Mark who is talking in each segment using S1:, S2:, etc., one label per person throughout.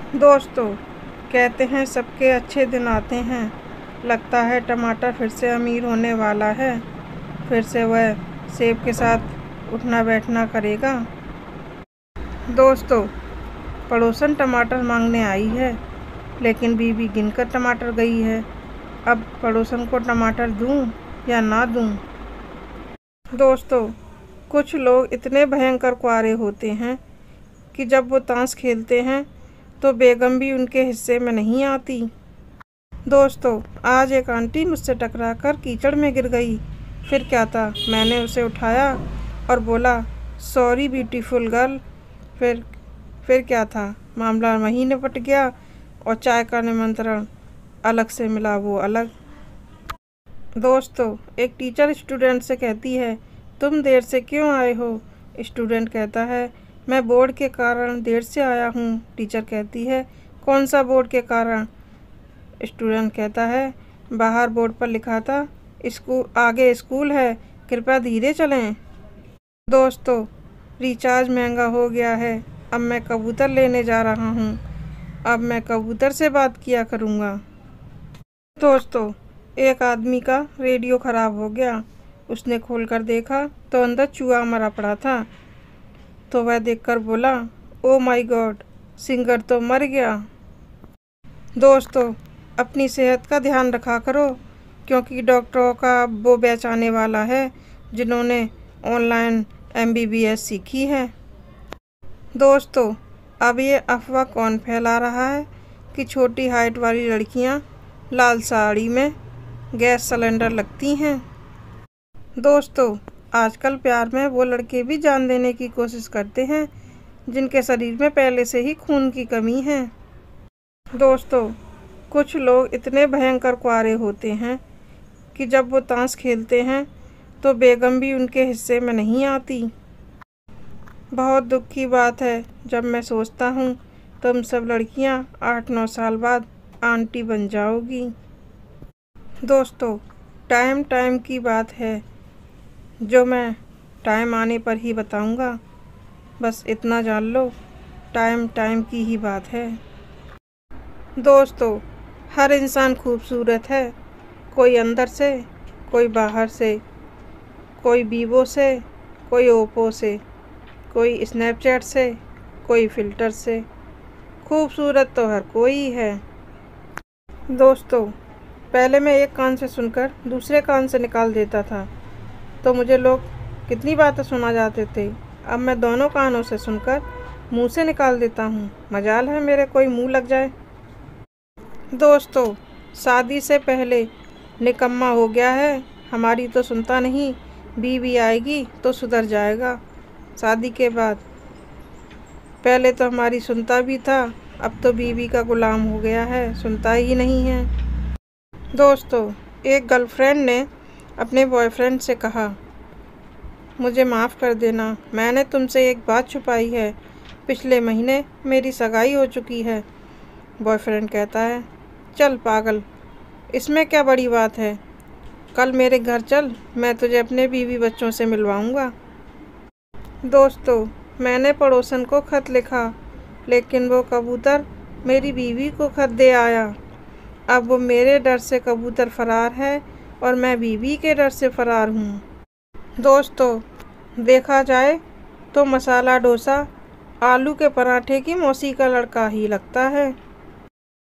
S1: दोस्तों, कहते हैं सबके अच्छे दिन आते हैं। लगता है टमाटर फिर से अमीर होने वाला है। फिर से वह सेब के साथ उठना बैठना करेगा। दोस्तों, पड़ोसन टमाटर मांगने आई है, लेकिन बीवी गिनकर टमाटर गई है। अब पड़ोसन को टमाटर दूं या ना दूं? दोस्तों, कुछ लोग इतने भयंकर कुंवारे होते हैं कि जब वो ताश खेलते हैं तो बेगम भी उनके हिस्से में नहीं आती। दोस्तों, आज एक आंटी मुझसे टकराकर कीचड़ में गिर गई। फिर क्या था, मैंने उसे उठाया और बोला, सॉरी ब्यूटीफुल गर्ल। फिर क्या था, मामला वहीं निपट गया और चाय का निमंत्रण अलग से मिला वो अलग। दोस्तों, एक टीचर स्टूडेंट से कहती है, तुम देर से क्यों आए हो? स्टूडेंट कहता है, मैं बोर्ड के कारण देर से आया हूँ। टीचर कहती है, कौन सा बोर्ड के कारण? स्टूडेंट कहता है, बाहर बोर्ड पर लिखा था, आगे स्कूल है, कृपया धीरे चलें। दोस्तों, रिचार्ज महंगा हो गया है। अब मैं कबूतर लेने जा रहा हूँ। अब मैं कबूतर से बात किया करूँगा। दोस्तों, एक आदमी का रेडियो ख़राब हो गया। उसने खोलकर देखा तो अंदर चूहा मरा पड़ा था। तो वह देखकर बोला, ओ माय गॉड, सिंगर तो मर गया। दोस्तों, अपनी सेहत का ध्यान रखा करो, क्योंकि डॉक्टरों का वो बैच आने वाला है जिन्होंने ऑनलाइन MBBS सीखी है। दोस्तों, अब ये अफवाह कौन फैला रहा है कि छोटी हाइट वाली लड़कियां लाल साड़ी में गैस सिलेंडर लगती हैं? दोस्तों, आजकल प्यार में वो लड़के भी जान देने की कोशिश करते हैं जिनके शरीर में पहले से ही खून की कमी है। दोस्तों, कुछ लोग इतने भयंकर कुंवारे होते हैं कि जब वो ताश खेलते हैं तो बेगम भी उनके हिस्से में नहीं आती। बहुत दुख की बात है जब मैं सोचता हूँ तुम सब लड़कियाँ 8-9 साल बाद आंटी बन जाओगी। दोस्तों, टाइम की बात है जो मैं टाइम आने पर ही बताऊँगा। बस इतना जान लो, टाइम की ही बात है। दोस्तों, हर इंसान खूबसूरत है, कोई अंदर से, कोई बाहर से, कोई वीवो से, कोई ओप्पो से, कोई स्नैपचैट से, कोई फ़िल्टर से। खूबसूरत तो हर कोई है। दोस्तों, पहले मैं एक कान से सुनकर दूसरे कान से निकाल देता था तो मुझे लोग कितनी बातें सुना जाते थे। अब मैं दोनों कानों से सुनकर मुंह से निकाल देता हूँ। मजाल है मेरे कोई मुंह लग जाए। दोस्तों, शादी से पहले निकम्मा हो गया है, हमारी तो सुनता नहीं, बीवी आएगी तो सुधर जाएगा। शादी के बाद पहले तो हमारी सुनता भी था, अब तो बीवी का गुलाम हो गया है, सुनता ही नहीं है। दोस्तों, एक गर्लफ्रेंड ने अपने बॉयफ्रेंड से कहा, मुझे माफ़ कर देना, मैंने तुमसे एक बात छुपाई है। पिछले महीने मेरी सगाई हो चुकी है। बॉयफ्रेंड कहता है, चल पागल, इसमें क्या बड़ी बात है, कल मेरे घर चल, मैं तुझे अपने बीवी बच्चों से मिलवाऊंगा। दोस्तों, मैंने पड़ोसन को खत लिखा, लेकिन वो कबूतर मेरी बीवी को खत दे आया। अब वो मेरे डर से कबूतर फरार है और मैं बीवी के डर से फरार हूँ। दोस्तों, देखा जाए तो मसाला डोसा आलू के पराठे की मौसी का लड़का ही लगता है।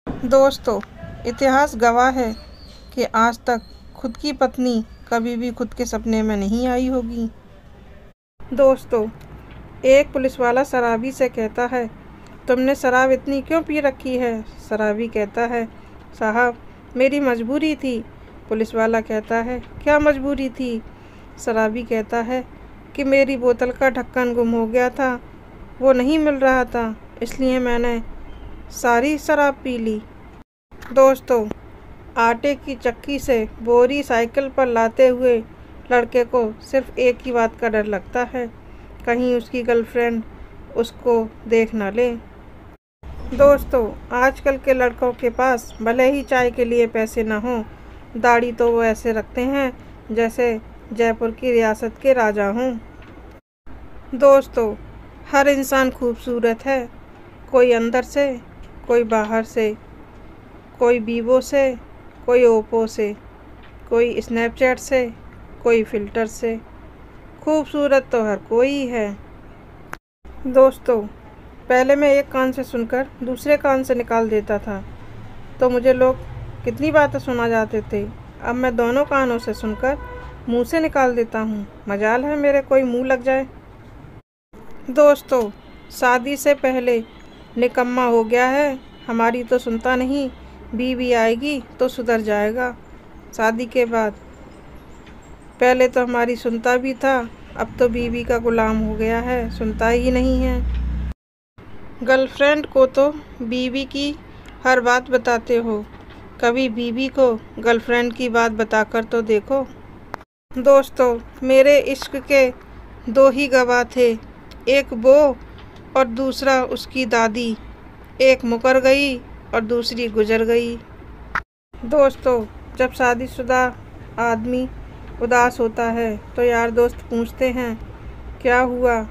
S1: दोस्तों, इतिहास गवाह है कि आज तक खुद की पत्नी कभी भी खुद के सपने में नहीं आई होगी। दोस्तों, एक पुलिस वाला शराबी से कहता है, तुमने शराब इतनी क्यों पी रखी है? शराबी कहता है, साहब, मेरी मजबूरी थी। पुलिस वाला कहता है, क्या मजबूरी थी? शराबी कहता है कि मेरी बोतल का ढक्कन गुम हो गया था, वो नहीं मिल रहा था, इसलिए मैंने सारी शराब पी ली। दोस्तों, आटे की चक्की से बोरी साइकिल पर लाते हुए लड़के को सिर्फ एक ही बात का डर लगता है, कहीं उसकी गर्लफ्रेंड उसको देख ना ले। दोस्तों, आजकल के लड़कों के पास भले ही चाय के लिए पैसे ना हों, दाढ़ी तो वो ऐसे रखते हैं जैसे जयपुर की रियासत के राजा हों। दोस्तों, हर इंसान खूबसूरत है, कोई अंदर से, कोई बाहर से, कोई वीवो से, कोई ओप्पो से, कोई स्नैपचैट से, कोई फ़िल्टर से। खूबसूरत तो हर कोई है। दोस्तों, पहले मैं एक कान से सुनकर दूसरे कान से निकाल देता था तो मुझे लोग कितनी बातें सुना जाते थे। अब मैं दोनों कानों से सुनकर मुंह से निकाल देता हूँ। मजाल है मेरे कोई मुंह लग जाए। दोस्तों, शादी से पहले निकम्मा हो गया है, हमारी तो सुनता नहीं, बीवी आएगी तो सुधर जाएगा। शादी के बाद पहले तो हमारी सुनता भी था, अब तो बीवी का गुलाम हो गया है, सुनता ही नहीं है। गर्लफ्रेंड को तो बीवी की हर बात बताते हो, कभी बीवी को गर्लफ्रेंड की बात बताकर तो देखो। दोस्तों, मेरे इश्क के दो ही गवाह थे, एक वो और दूसरा उसकी दादी। एक मुकर गई और दूसरी गुजर गई। दोस्तों, जब शादीशुदा आदमी उदास होता है तो यार दोस्त पूछते हैं क्या हुआ,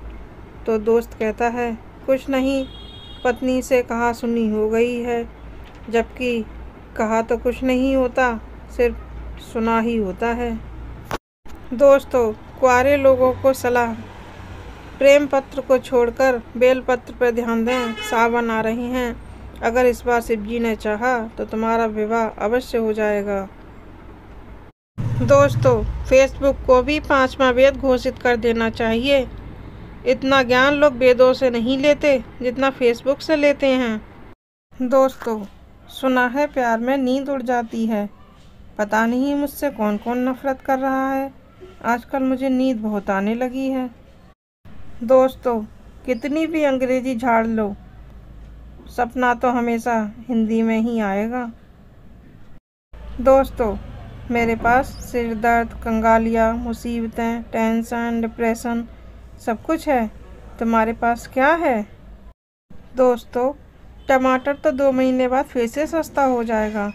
S1: तो दोस्त कहता है कुछ नहीं, पत्नी से कहा सुनी हो गई है। जबकि कहा तो कुछ नहीं होता, सिर्फ सुना ही होता है। दोस्तों, कुंवारे लोगों को सलाह, प्रेम पत्र को छोड़कर बेल पत्र पर ध्यान दें, सावन आ रहे हैं। अगर इस बार शिव जी ने चाहा तो तुम्हारा विवाह अवश्य हो जाएगा। दोस्तों, फेसबुक को भी 5वां वेद घोषित कर देना चाहिए। इतना ज्ञान लोग वेदों से नहीं लेते जितना फेसबुक से लेते हैं। दोस्तों, सुना है प्यार में नींद उड़ जाती है। पता नहीं मुझसे कौन कौन नफरत कर रहा है, आजकल मुझे नींद बहुत आने लगी है। दोस्तों, कितनी भी अंग्रेजी झाड़ लो, सपना तो हमेशा हिंदी में ही आएगा। दोस्तों, मेरे पास सिर दर्द, कंगालियाँ, मुसीबतें, टेंशन, डिप्रेशन सब कुछ है। तुम्हारे पास क्या है? दोस्तों, टमाटर तो 2 महीने बाद फिर से सस्ता हो जाएगा,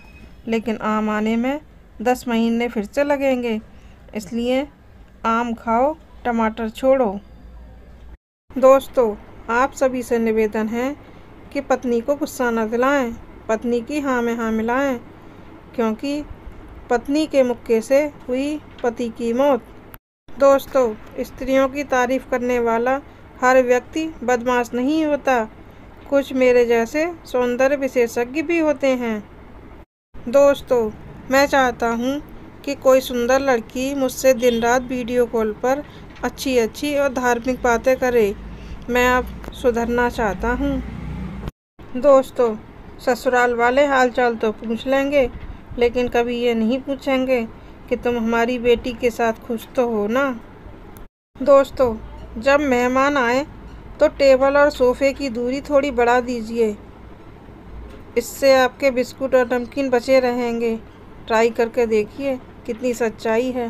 S1: लेकिन आम आने में 10 महीने फिर से लगेंगे। इसलिए आम खाओ, टमाटर छोड़ो। दोस्तों, आप सभी से निवेदन है कि पत्नी को गुस्सा न दिलाएं, पत्नी की हाँ में हाँ मिलाएं, क्योंकि पत्नी के मुक्के से हुई पति की मौत। दोस्तों, स्त्रियों की तारीफ करने वाला हर व्यक्ति बदमाश नहीं होता, कुछ मेरे जैसे सौंदर्य विशेषज्ञ भी होते हैं। दोस्तों, मैं चाहता हूँ कि कोई सुंदर लड़की मुझसे दिन रात वीडियो कॉल पर अच्छी अच्छी और धार्मिक बातें करे। मैं अब सुधरना चाहता हूँ। दोस्तों, ससुराल वाले हालचाल तो पूछ लेंगे, लेकिन कभी ये नहीं पूछेंगे कि तुम हमारी बेटी के साथ खुश तो हो ना। दोस्तों, जब मेहमान आए तो टेबल और सोफे की दूरी थोड़ी बढ़ा दीजिए, इससे आपके बिस्कुट और नमकीन बचे रहेंगे। ट्राई करके देखिए कितनी सच्चाई है।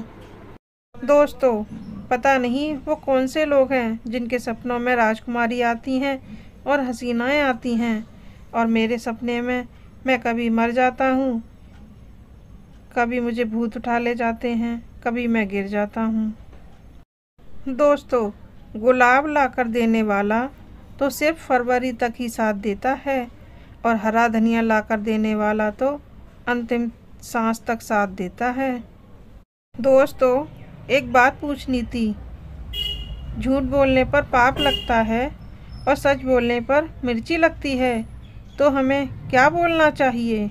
S1: दोस्तों, पता नहीं वो कौन से लोग हैं जिनके सपनों में राजकुमारी आती हैं और हसीनाएं आती हैं, और मेरे सपने में मैं कभी मर जाता हूँ, कभी मुझे भूत उठा ले जाते हैं, कभी मैं गिर जाता हूँ। दोस्तों, गुलाब लाकर देने वाला तो सिर्फ फरवरी तक ही साथ देता है, और हरा धनिया लाकर देने वाला तो अंतिम सांस तक साथ देता है। दोस्तों, एक बात पूछनी थी, झूठ बोलने पर पाप लगता है और सच बोलने पर मिर्ची लगती है, तो हमें क्या बोलना चाहिए?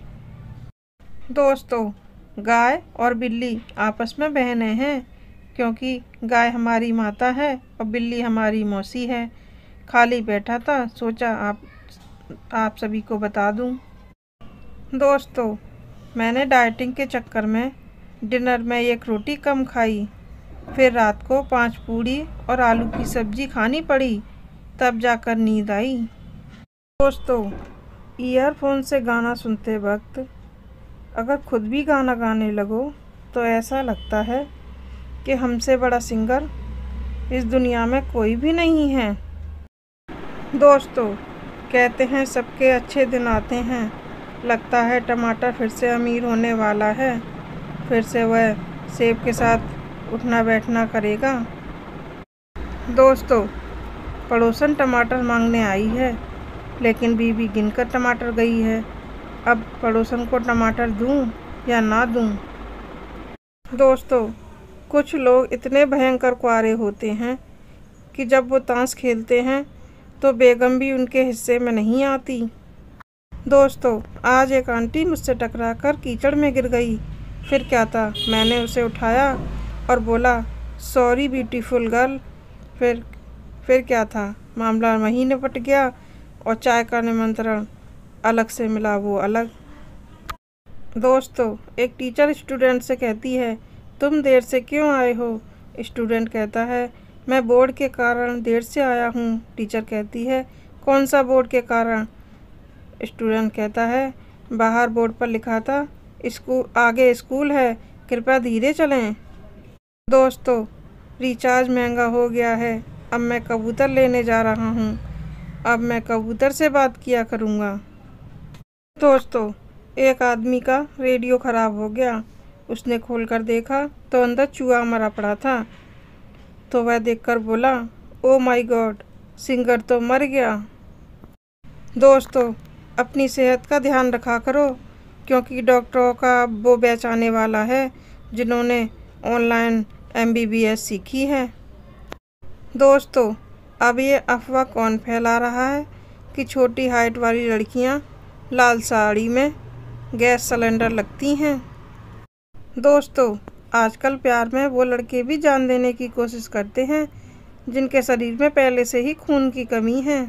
S1: दोस्तों, गाय और बिल्ली आपस में बहनें हैं, क्योंकि गाय हमारी माता है और बिल्ली हमारी मौसी है। खाली बैठा था, सोचा आप सभी को बता दूं। दोस्तों, मैंने डाइटिंग के चक्कर में डिनर में 1 रोटी कम खाई, फिर रात को 5 पूड़ी और आलू की सब्जी खानी पड़ी, तब जाकर नींद आई। दोस्तों, ईयरफोन से गाना सुनते वक्त अगर खुद भी गाना गाने लगो तो ऐसा लगता है कि हमसे बड़ा सिंगर इस दुनिया में कोई भी नहीं है। दोस्तों, कहते हैं सबके अच्छे दिन आते हैं, लगता है टमाटर फिर से अमीर होने वाला है, फिर से वह सेब के साथ उठना बैठना करेगा। दोस्तों, पड़ोसन टमाटर मांगने आई है, लेकिन बीवी गिनकर टमाटर गई है। अब पड़ोसन को टमाटर दूं या ना दूं। दोस्तों, कुछ लोग इतने भयंकर कुंवारे होते हैं कि जब वो ताश खेलते हैं तो बेगम भी उनके हिस्से में नहीं आती। दोस्तों, आज एक आंटी मुझसे टकराकर कीचड़ में गिर गई। फिर क्या था, मैंने उसे उठाया और बोला, सॉरी ब्यूटीफुल गर्ल। फिर क्या था, मामला वहीं निपट गया और चाय का निमंत्रण अलग से मिला वो अलग। दोस्तों, एक टीचर स्टूडेंट से कहती है, तुम देर से क्यों आए हो? स्टूडेंट कहता है, मैं बोर्ड के कारण देर से आया हूँ। टीचर कहती है, कौन सा बोर्ड के कारण? स्टूडेंट कहता है, बाहर बोर्ड पर लिखा था, आगे स्कूल है, कृपया धीरे चलें। दोस्तों, रिचार्ज महंगा हो गया है। अब मैं कबूतर लेने जा रहा हूँ। अब मैं कबूतर से बात किया करूँगा। दोस्तों, एक आदमी का रेडियो ख़राब हो गया। उसने खोलकर देखा तो अंदर चूहा मरा पड़ा था। तो वह देखकर बोला, ओ माय गॉड, सिंगर तो मर गया। दोस्तों, अपनी सेहत का ध्यान रखा करो, क्योंकि डॉक्टरों का वो बैच आने वाला है जिन्होंने ऑनलाइन MBBS सीखी है। दोस्तों, अब ये अफवाह कौन फैला रहा है कि छोटी हाइट वाली लड़कियां लाल साड़ी में गैस सिलेंडर लगती हैं? दोस्तों, आजकल प्यार में वो लड़के भी जान देने की कोशिश करते हैं जिनके शरीर में पहले से ही खून की कमी है।